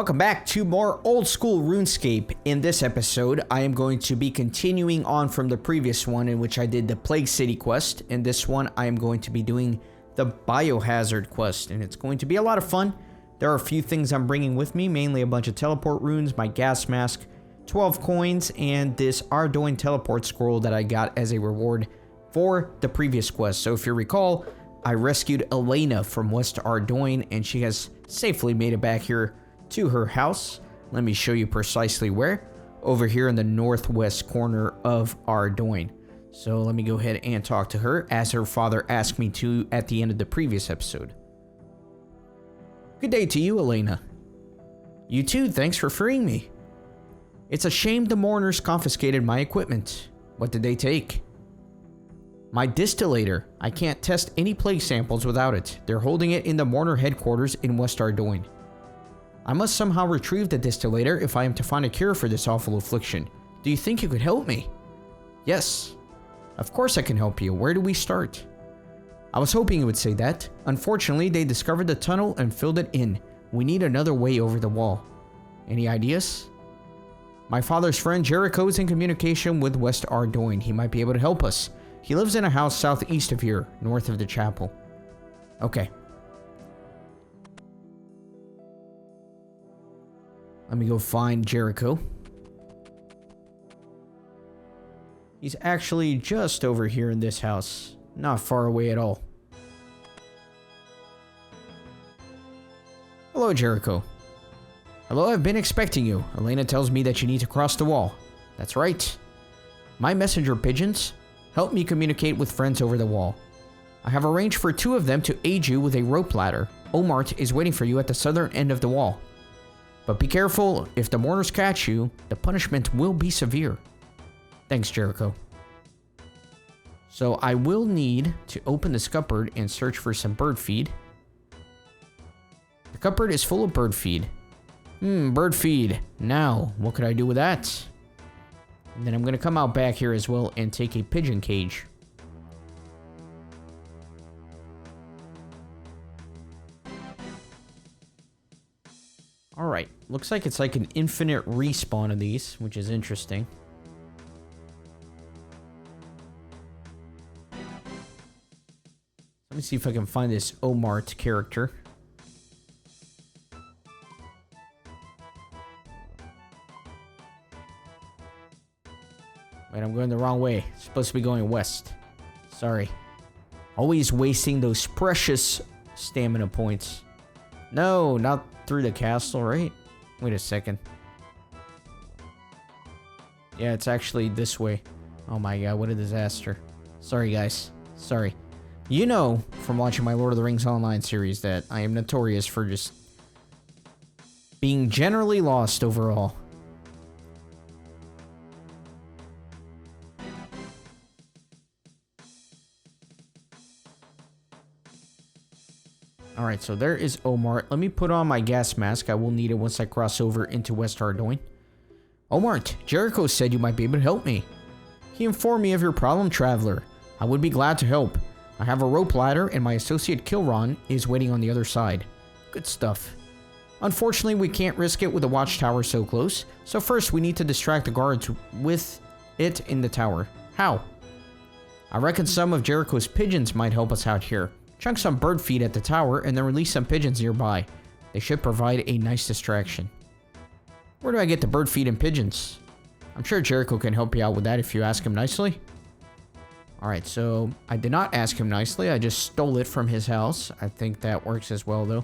Welcome back to more Old School RuneScape. In this episode, I am going to be continuing on from the previous one in which I did the Plague City quest. In this one, I am going to be doing the Biohazard quest, and it's going to be a lot of fun. There are a few things I'm bringing with me, mainly a bunch of teleport runes, my gas mask, 12 coins, and this Ardoin teleport scroll that I got as a reward for the previous quest. So if you recall, I rescued Elena from West Ardoin, and she has safely made it back here to her house. Let me show you precisely where. Over here in the northwest corner of Ardoin. So let me go ahead and talk to her as her father asked me to at the end of the previous episode. Good day to you, Elena. You too, thanks for freeing me. It's a shame the Mourners confiscated my equipment. What did they take? My Distillator. I can't test any plague samples without it. They're holding it in the Mourner headquarters in West Ardoin. I must somehow retrieve the Distillator if I am to find a cure for this awful affliction. Do you think you could help me? Yes. Of course I can help you. Where do we start? I was hoping you would say that. Unfortunately, they discovered the tunnel and filled it in. We need another way over the wall. Any ideas? My father's friend Jerico is in communication with West Ardoin. He might be able to help us. He lives in a house southeast of here, north of the chapel. Okay. Let me go find Jerico. He's actually just over here in this house. Not far away at all. Hello, Jerico. Hello, I've been expecting you. Elena tells me that you need to cross the wall. That's right. My messenger pigeons help me communicate with friends over the wall. I have arranged for 2 of them to aid you with a rope ladder. Omart is waiting for you at the southern end of the wall. But be careful, if the Mourners catch you, the punishment will be severe. Thanks, Jericho. So I will need to open this cupboard and search for some bird feed. The cupboard is full of bird feed. Bird feed. Now, what could I do with that? And then I'm going to come out back here as well and take a pigeon cage. Alright, looks like it's like an infinite respawn of these, which is interesting. Let me see if I can find this Omart character. Wait, I'm going the wrong way. It's supposed to be going west. Sorry. Always wasting those precious stamina points. No, not through the castle, right? Wait a second. Yeah, it's actually this way. Oh my god, what a disaster. Sorry, guys. Sorry. You know from watching my Lord of the Rings Online series that I am notorious for just being generally lost overall. Alright, so there is Omart. Let me put on my gas mask. I will need it once I cross over into West Ardoin. Omart, Jericho said you might be able to help me. He informed me of your problem, traveler. I would be glad to help. I have a rope ladder and my associate Kilron is waiting on the other side. Good stuff. Unfortunately, we can't risk it with the watchtower so close. So first, we need to distract the guards with it in the tower. How? I reckon some of Jericho's pigeons might help us out here. Chunk some bird feed at the tower and then release some pigeons nearby. They should provide a nice distraction. Where do I get the bird feed and pigeons? I'm sure Jericho can help you out with that if you ask him nicely. Alright, so I did not ask him nicely. I just stole it from his house. I think that works as well, though.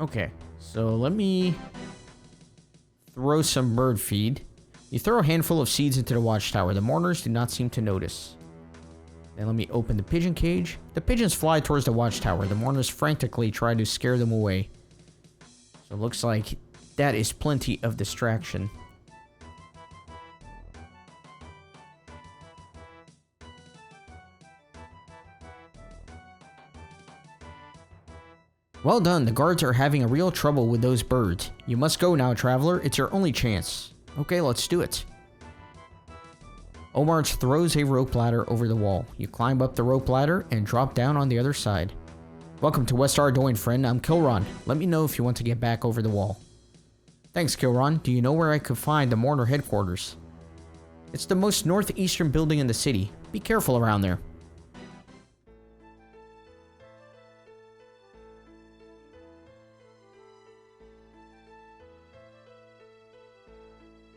Okay, so let me throw some bird feed. You throw a handful of seeds into the watchtower. The Mourners do not seem to notice. Then let me open the pigeon cage. The pigeons fly towards the watchtower. The Mourners frantically try to scare them away. So it looks like that is plenty of distraction. Well done. The guards are having a real trouble with those birds. You must go now, traveler. It's your only chance. Okay, let's do it. Omart throws a rope ladder over the wall. You climb up the rope ladder and drop down on the other side. Welcome to West Ardoin, friend. I'm Kilron. Let me know if you want to get back over the wall. Thanks, Kilron. Do you know where I could find the Mourner headquarters? It's the most northeastern building in the city. Be careful around there.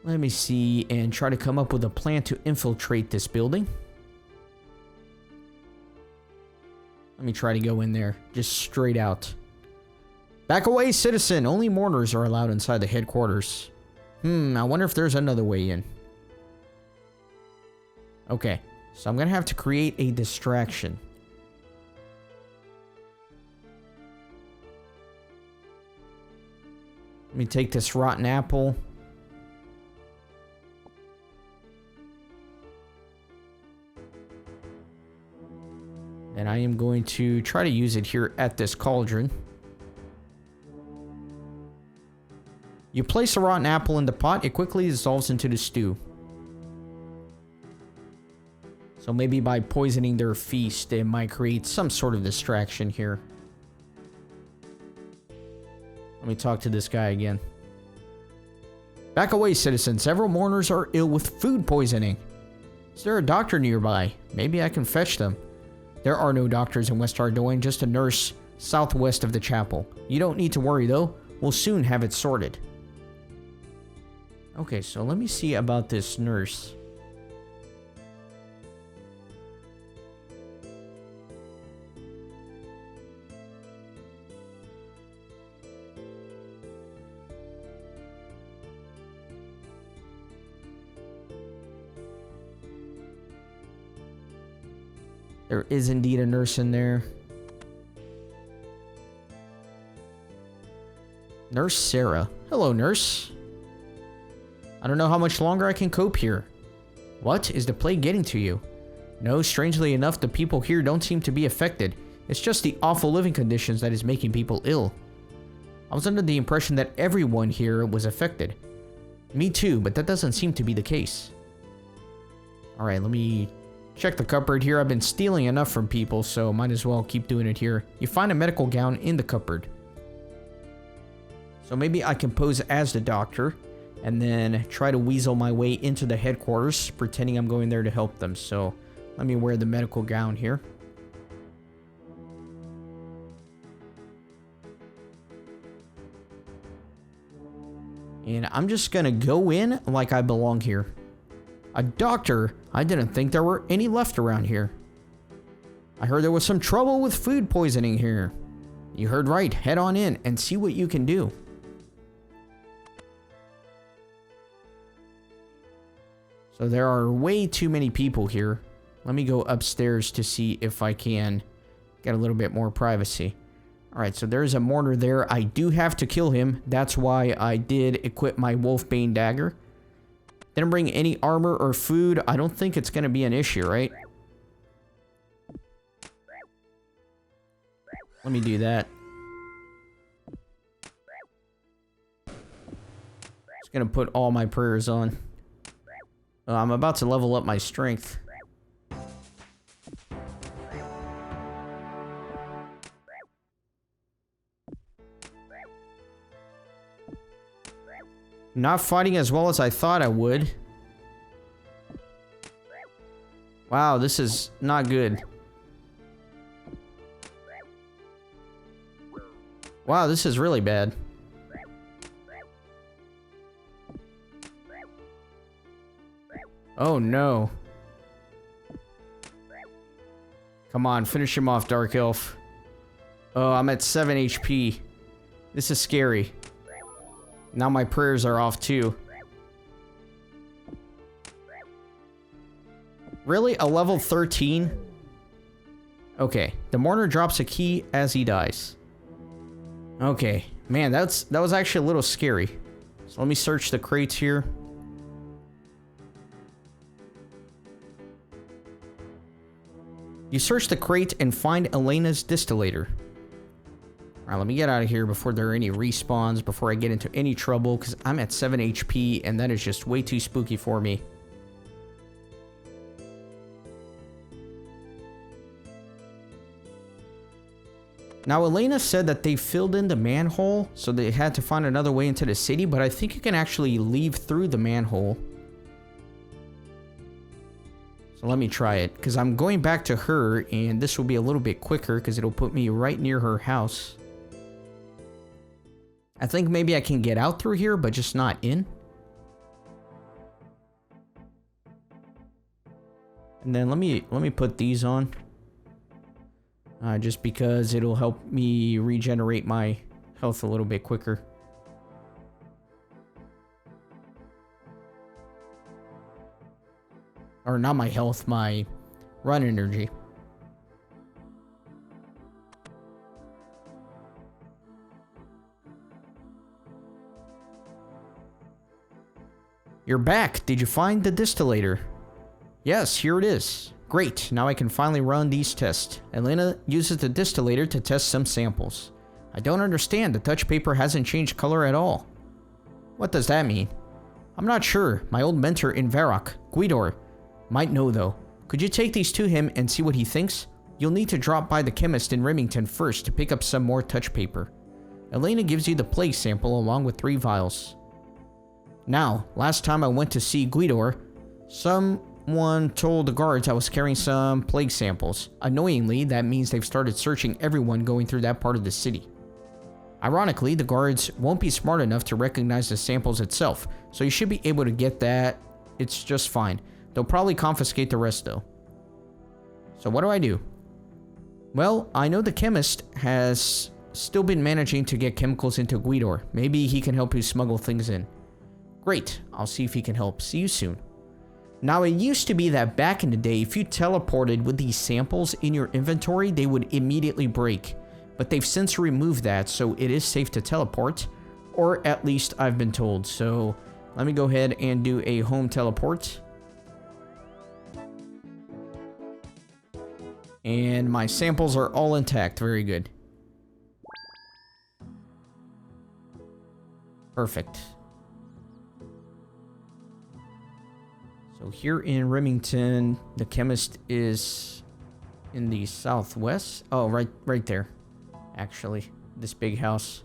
Let me see and try to come up with a plan to infiltrate this building. Let me try to go in there, just straight out. Back away, citizen! Only mourners are allowed inside the headquarters. I wonder if there's another way in. Okay, so I'm gonna have to create a distraction. Let me take this rotten apple. And I am going to try to use it here at this cauldron. You place a rotten apple in the pot, it quickly dissolves into the stew. So maybe by poisoning their feast, it might create some sort of distraction here. Let me talk to this guy again. Back away, citizen. Several mourners are ill with food poisoning. Is there a doctor nearby? Maybe I can fetch them. There are no doctors in West Ardoin, just a nurse southwest of the chapel. You don't need to worry though, we'll soon have it sorted. Okay, so let me see about this nurse. There is indeed a nurse in there. Nurse Sarah. Hello, nurse. I don't know how much longer I can cope here. What? Is the plague getting to you? No, strangely enough, the people here don't seem to be affected. It's just the awful living conditions that is making people ill. I was under the impression that everyone here was affected. Me too, but that doesn't seem to be the case. Alright, let me check the cupboard here. I've been stealing enough from people, so might as well keep doing it here. You find a medical gown in the cupboard. So maybe I can pose as the doctor and then try to weasel my way into the headquarters, pretending I'm going there to help them. So let me wear the medical gown here. And I'm just gonna go in like I belong here. A doctor? I didn't think there were any left around here. I heard there was some trouble with food poisoning here. You heard right. Head on in and see what you can do. So there are way too many people here. Let me go upstairs to see if I can get a little bit more privacy. Alright, so there's a mourner there. I do have to kill him. That's why I did equip my Wolfbane dagger. Didn't bring any armor or food. I don't think it's going to be an issue, right? Let me do that. Just going to put all my prayers on. I'm about to level up my strength. Not fighting as well as I thought I would. Wow, this is not good. Wow, this is really bad. Oh no. Come on, finish him off, Dark Elf. Oh, I'm at 7 HP. This is scary. Now my prayers are off too. Really? A level 13? Okay. The mourner drops a key as he dies. Okay. Man, that was actually a little scary. So let me search the crates here. You search the crate and find Elena's Distillator. Alright, let me get out of here before there are any respawns, before I get into any trouble, because I'm at 7 HP, and that is just way too spooky for me. Now, Elena said that they filled in the manhole, so they had to find another way into the city, but I think you can actually leave through the manhole. So let me try it, because I'm going back to her, and this will be a little bit quicker, because it'll put me right near her house. I think maybe I can get out through here, but just not in. And then let me put these on. Just because it'll help me regenerate my health a little bit quicker. Or not my health, my run energy. You're back. Did you find the Distillator? Yes, here it is. Great, now I can finally run these tests. Elena uses the Distillator to test some samples. I don't understand, the touch paper hasn't changed color at all. What does that mean? I'm not sure. My old mentor in Varrock, Guidor, might know though. Could you take these to him and see what he thinks? You'll need to drop by the Chemist in Remington first to pick up some more touch paper. Elena gives you the plague sample along with 3 vials. Now, last time I went to see Guidor, someone told the guards I was carrying some plague samples. Annoyingly, that means they've started searching everyone going through that part of the city. Ironically, the guards won't be smart enough to recognize the samples itself, so you should be able to get that. It's just fine. They'll probably confiscate the rest though. So what do I do? Well, I know the Chemist has still been managing to get chemicals into Guidor. Maybe he can help you smuggle things in. Great, I'll see if he can help. See you soon. Now, it used to be that back in the day, if you teleported with these samples in your inventory, they would immediately break. But they've since removed that, so it is safe to teleport. Or at least I've been told. So let me go ahead and do a home teleport. And my samples are all intact. Very good. Perfect. So here in Remington, the Chemist is in the southwest. Oh, right there. Actually, this big house.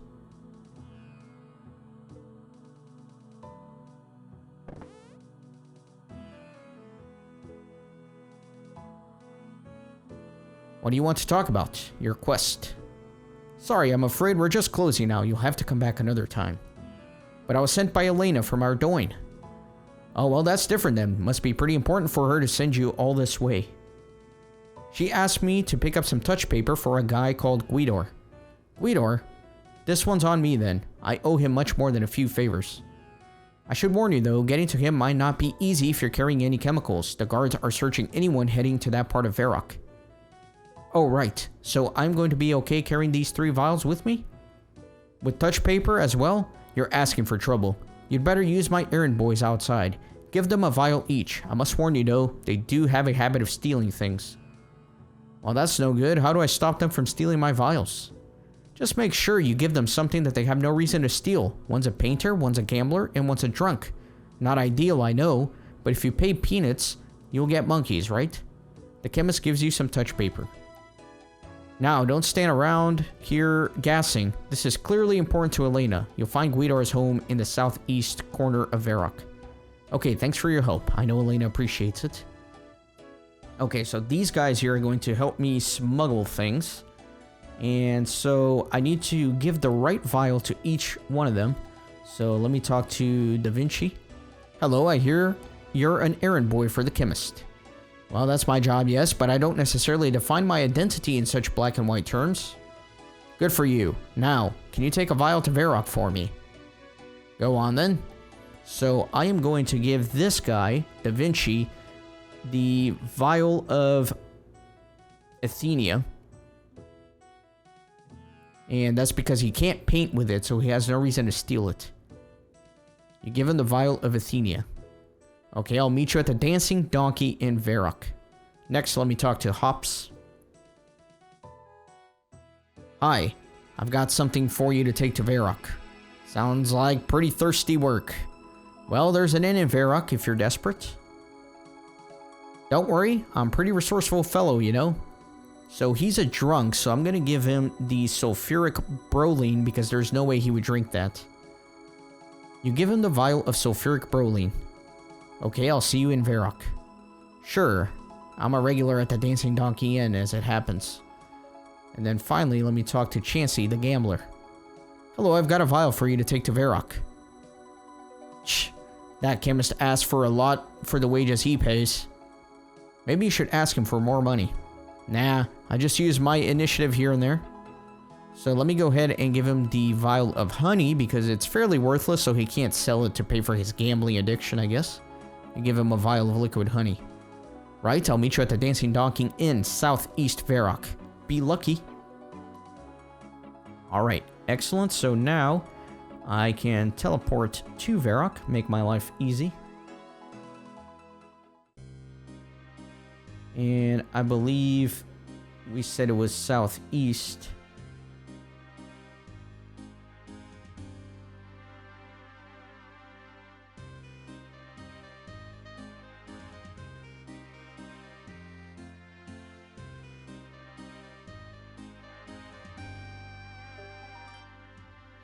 What do you want to talk about? Your quest. Sorry, I'm afraid we're just closing now. You'll have to come back another time. But I was sent by Elena from Ardoin. Oh, well, that's different then. Must be pretty important for her to send you all this way. She asked me to pick up some touch paper for a guy called Guidor. Guidor? This one's on me then. I owe him much more than a few favors. I should warn you though, getting to him might not be easy if you're carrying any chemicals. The guards are searching anyone heading to that part of Varrock. Oh, right. So I'm going to be okay carrying these 3 vials with me? With touch paper as well? You're asking for trouble. You'd better use my errand boys outside. Give them a vial each. I must warn you though, they do have a habit of stealing things. Well, that's no good. How do I stop them from stealing my vials? Just make sure you give them something that they have no reason to steal. One's a painter, one's a gambler, and one's a drunk. Not ideal, I know, but if you pay peanuts, you'll get monkeys, right? The Chemist gives you some touch paper. Now, don't stand around here gassing. This is clearly important to Elena. You'll find Guidor's home in the southeast corner of Varrock. Okay, thanks for your help. I know Elena appreciates it. Okay, so these guys here are going to help me smuggle things. And so I need to give the right vial to each one of them. So let me talk to Da Vinci. Hello, I hear you're an errand boy for the Chemist. Well, that's my job, yes, but I don't necessarily define my identity in such black and white terms. Good for you. Now, can you take a vial to Varrock for me? Go on then. So I am going to give this guy, Da Vinci, the vial of Athenia. And that's because he can't paint with it, so he has no reason to steal it. You give him the vial of Athenia. Okay, I'll meet you at the Dancing Donkey in Varrock. Next, let me talk to Hops. Hi, I've got something for you to take to Varrock. Sounds like pretty thirsty work. Well, there's an inn in Varrock if you're desperate. Don't worry, I'm a pretty resourceful fellow, you know. So he's a drunk, so I'm going to give him the sulfuric bromine because there's no way he would drink that. You give him the vial of sulfuric bromine. Okay, I'll see you in Varrock. Sure, I'm a regular at the Dancing Donkey Inn as it happens. And then finally, let me talk to Chansey, the gambler. Hello, I've got a vial for you to take to Varrock. Shh, that chemist asked for a lot for the wages he pays. Maybe you should ask him for more money. Nah, I just use my initiative here and there. So let me go ahead and give him the vial of honey because it's fairly worthless, so he can't sell it to pay for his gambling addiction, I guess. And give him a vial of liquid honey. Right, I'll meet you at the Dancing Donkey Inn, Southeast Varrock. Be lucky. Alright, excellent. So now I can teleport to Varrock, make my life easy. And I believe we said it was southeast.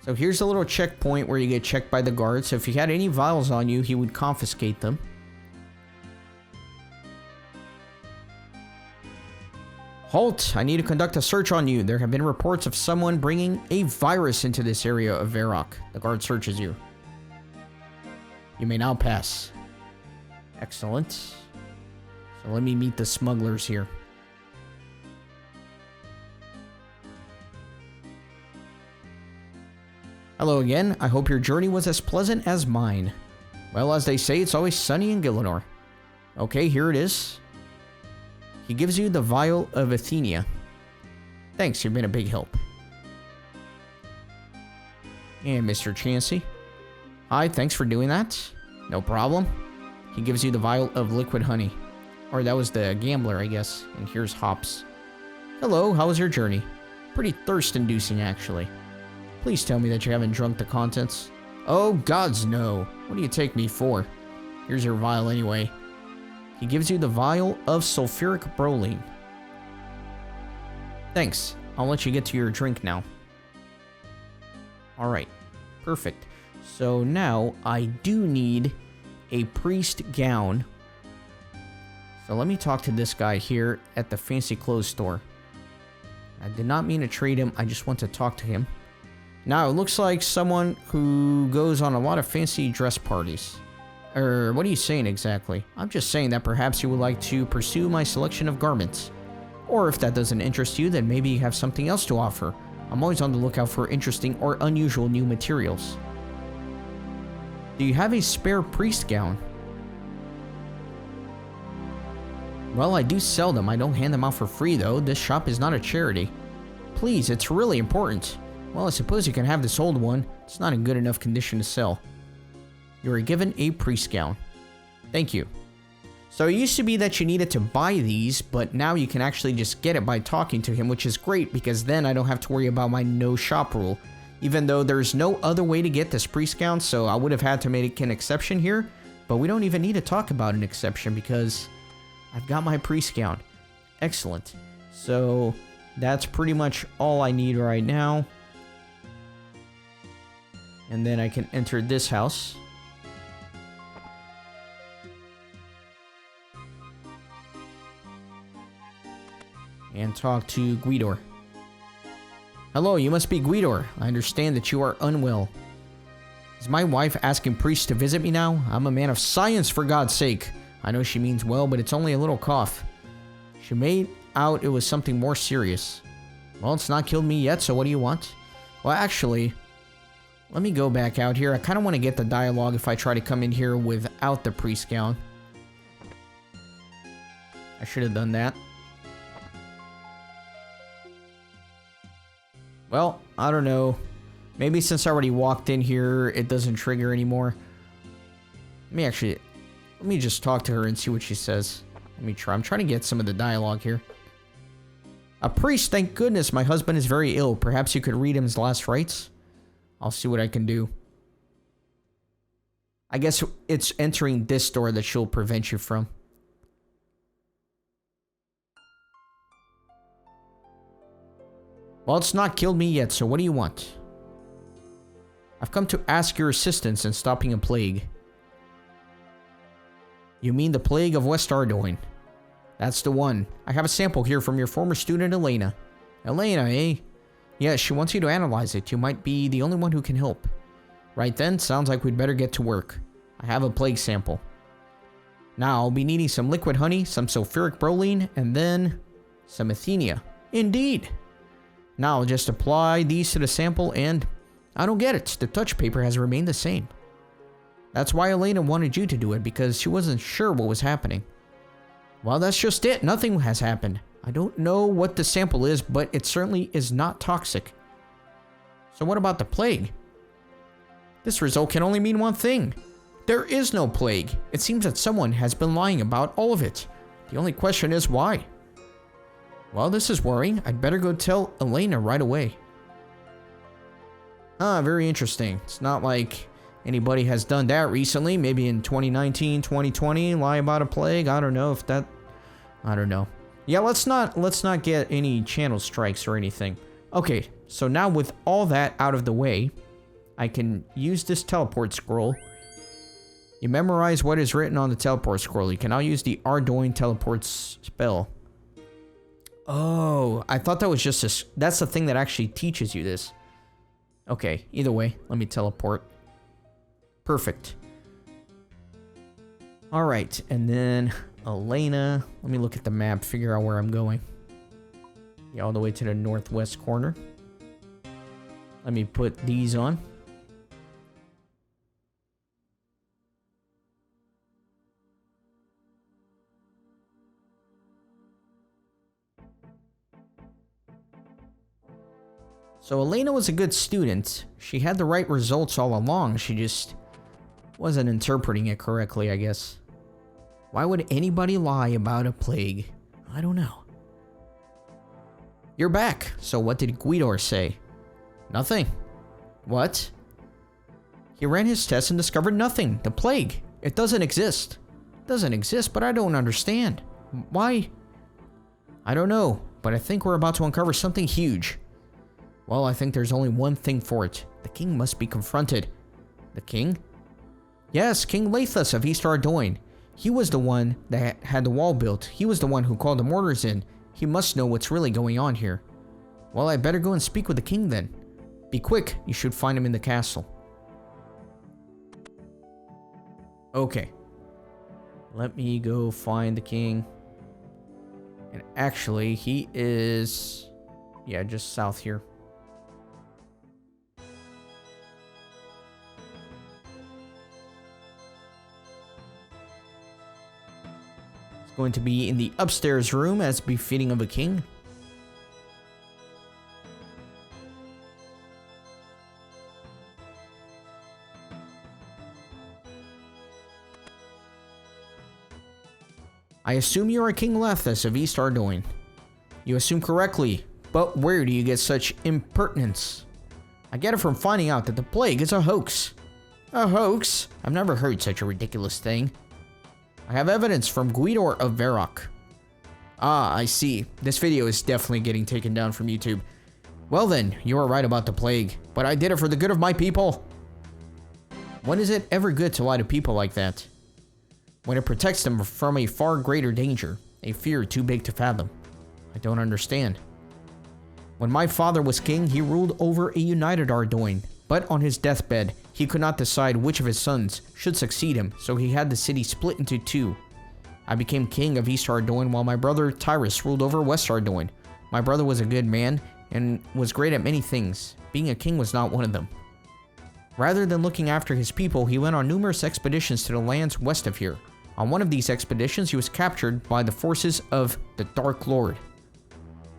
So here's a little checkpoint where you get checked by the guard. So if you had any vials on you, he would confiscate them. Halt! I need to conduct a search on you. There have been reports of someone bringing a virus into this area of Varrock. The guard searches you. You may now pass. Excellent. So let me meet the smugglers here. Hello again. I hope your journey was as pleasant as mine. Well, as they say, it's always sunny in Guidor. Okay, here it is. He gives you the vial of Athenia. Thanks, you've been a big help. And Mr. Chansey. Hi, thanks for doing that. No problem. He gives you the vial of liquid honey. Or that was the gambler, I guess. And here's Hops. Hello, how was your journey? Pretty thirst-inducing, actually. Please tell me that you haven't drunk the contents. Oh, gods no. What do you take me for? Here's your vial anyway. He gives you the vial of sulfuric bromine. Thanks. I'll let you get to your drink now. Alright. Perfect. So now I do need a priest gown. So let me talk to this guy here at the fancy clothes store. I did not mean to trade him. I just want to talk to him. Now, it looks like someone who goes on a lot of fancy dress parties. What are you saying exactly? I'm just saying that perhaps you would like to pursue my selection of garments. Or if that doesn't interest you, then maybe you have something else to offer. I'm always on the lookout for interesting or unusual new materials. Do you have a spare priest gown? Well, I do sell them. I don't hand them out for free, though. This shop is not a charity. Please, it's really important. Well, I suppose you can have this old one. It's not in good enough condition to sell. You are given a priest gown. Thank you. So it used to be that you needed to buy these, but now you can actually just get it by talking to him, which is great because then I don't have to worry about my no shop rule. Even though there's no other way to get this priest gown, so I would have had to make an exception here, but we don't even need to talk about an exception because I've got my priest gown. Excellent. So that's pretty much all I need right now. And then I can enter this house. And talk to Guidor. Hello, you must be Guidor. I understand that you are unwell. Is my wife asking priests to visit me now? I'm a man of science, for God's sake. I know she means well, but it's only a little cough. She made out it was something more serious. Well, it's not killed me yet, so what do you want? Well, actually, let me go back out here. I kind of want to get the dialogue if I try to come in here without the priest gown. I should have done that. Well, I don't know. Maybe since I already walked in here, it doesn't trigger anymore. Let me just talk to her and see what she says. Let me try. I'm trying to get some of the dialogue here. A priest, thank goodness. My husband is very ill. Perhaps you could read him his last rites? I'll see what I can do. I guess it's entering this door that she'll prevent you from. Well, it's not killed me yet, so what do you want? I've come to ask your assistance in stopping a plague. You mean the plague of West Ardoin? That's the one. I have a sample here from your former student, Elena. Elena, eh? Yes, she wants you to analyze it. You might be the only one who can help. Right then, sounds like we'd better get to work. I have a plague sample. Now, I'll be needing some liquid honey, some sulfuric proline, and then some Athenia. Indeed! Now, I'll just apply these to the sample and... I don't get it. The touch paper has remained the same. That's why Elena wanted you to do it, because she wasn't sure what was happening. Well, that's just it. Nothing has happened. I don't know what the sample is, but it certainly is not toxic. So what about the plague? This result can only mean one thing. There is no plague. It seems that someone has been lying about all of it. The only question is why. Well, this is worrying. I'd better go tell Elena right away. Ah, very interesting. It's not like anybody has done that recently. Maybe in 2019, 2020, lie about a plague. I don't know if that... I don't know. Yeah, let's not get any channel strikes or anything. Okay, so now with all that out of the way, I can use this teleport scroll. You memorize what is written on the teleport scroll. You can now use the Ardoin teleport spell. Oh, I thought that was just a... That's the thing that actually teaches you this. Okay, either way, let me teleport. Perfect. Alright, and then Elena. Let me look at the map, figure out where I'm going. Yeah, all the way to the northwest corner. Let me put these on. So Elena was a good student. She had the right results all along. She just wasn't interpreting it correctly, I guess. Why would anybody lie about a plague? I don't know. You're back. So what did Guidor say? Nothing. What? He ran his tests and discovered nothing. The plague. It doesn't exist. It doesn't exist, but I don't understand. Why? I don't know, but I think we're about to uncover something huge. Well, I think there's only one thing for it. The king must be confronted. The king? Yes, King Lathas of East Ardoin. He was the one that had the wall built. He was the one who called the Mourners in. He must know what's really going on here. Well, I better go and speak with the king then. Be quick, you should find him in the castle. Okay. Let me go find the king. And actually, he is... yeah, just south here. Going to be in the upstairs room as befitting of a king. I assume you are King Lathas of East Ardoin. You assume correctly, but where do you get such impertinence? I get it from finding out that the plague is a hoax. A hoax? I've never heard such a ridiculous thing. I have evidence from Guidor of Varrock. Ah, I see. This video is definitely getting taken down from YouTube. Well then, you are right about the plague, but I did it for the good of my people. When is it ever good to lie to people like that? When it protects them from a far greater danger, a fear too big to fathom. I don't understand. When my father was king, he ruled over a united Ardoin, but on his deathbed, he could not decide which of his sons should succeed him, so he had the city split into two. I became king of East Ardoin while my brother Tyrus ruled over West Ardoin. My brother was a good man and was great at many things. Being a king was not one of them. Rather than looking after his people, he went on numerous expeditions to the lands west of here. On one of these expeditions, he was captured by the forces of the Dark Lord.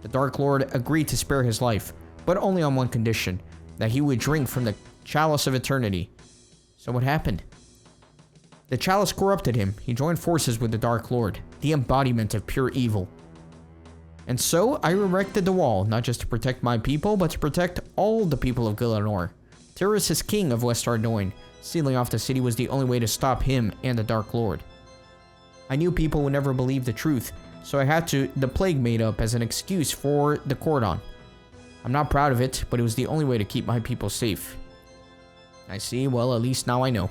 The Dark Lord agreed to spare his life, but only on one condition, that he would drink from the Chalice of Eternity. So what happened? The chalice corrupted him. He joined forces with the Dark Lord, the embodiment of pure evil. And so I erected the wall, not just to protect my people, but to protect all the people of Guidor. Tyrus is king of West Ardoin. Sealing off the city was the only way to stop him and the Dark Lord. I knew people would never believe the truth, so I had the plague made up as an excuse for the cordon. I'm not proud of it, but it was the only way to keep my people safe. I see. Well, at least now I know.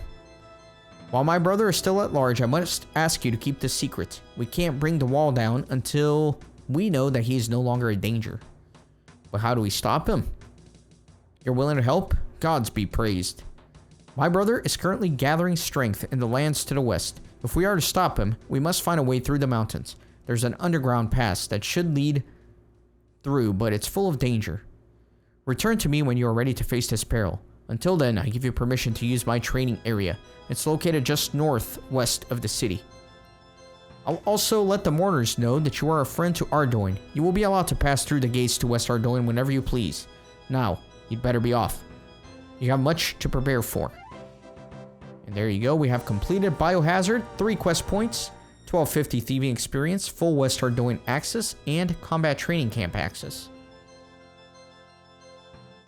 While my brother is still at large, I must ask you to keep this secret. We can't bring the wall down until we know that he is no longer a danger. But how do we stop him? You're willing to help? Gods be praised. My brother is currently gathering strength in the lands to the west. If we are to stop him, we must find a way through the mountains. There's an underground pass that should lead through, but it's full of danger. Return to me when you are ready to face this peril. Until then, I give you permission to use my training area. It's located just northwest of the city. I'll also let the Mourners know that you are a friend to Ardoin. You will be allowed to pass through the gates to West Ardoin whenever you please. Now, you'd better be off. You have much to prepare for. And there you go. We have completed Biohazard, 3 quest points, 1250 thieving experience, full West Ardoin access, and combat training camp access.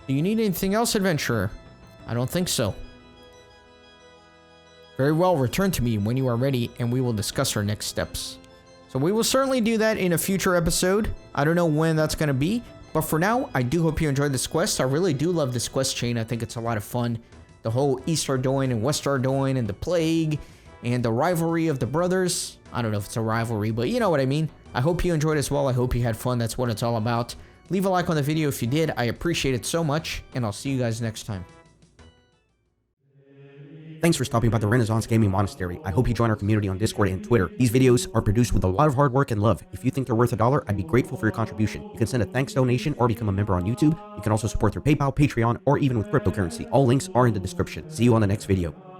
Do you need anything else, adventurer? I don't think so. Very well, return to me when you are ready and we will discuss our next steps. So we will certainly do that in a future episode. I don't know when that's going to be, but for now, I do hope you enjoyed this quest. I really do love this quest chain. I think it's a lot of fun. The whole East Ardoin and West Ardoin and the plague and the rivalry of the brothers. I don't know if it's a rivalry, but you know what I mean. I hope you enjoyed as well. I hope you had fun. That's what it's all about. Leave a like on the video if you did. I appreciate it so much, and I'll see you guys next time. Thanks for stopping by the Renaissance Gaming Monastery. I hope you join our community on Discord and Twitter. These videos are produced with a lot of hard work and love. If you think they're worth $1, I'd be grateful for your contribution. You can send a thanks donation or become a member on YouTube. You can also support through PayPal, Patreon, or even with cryptocurrency. All links are in the description. See you on the next video.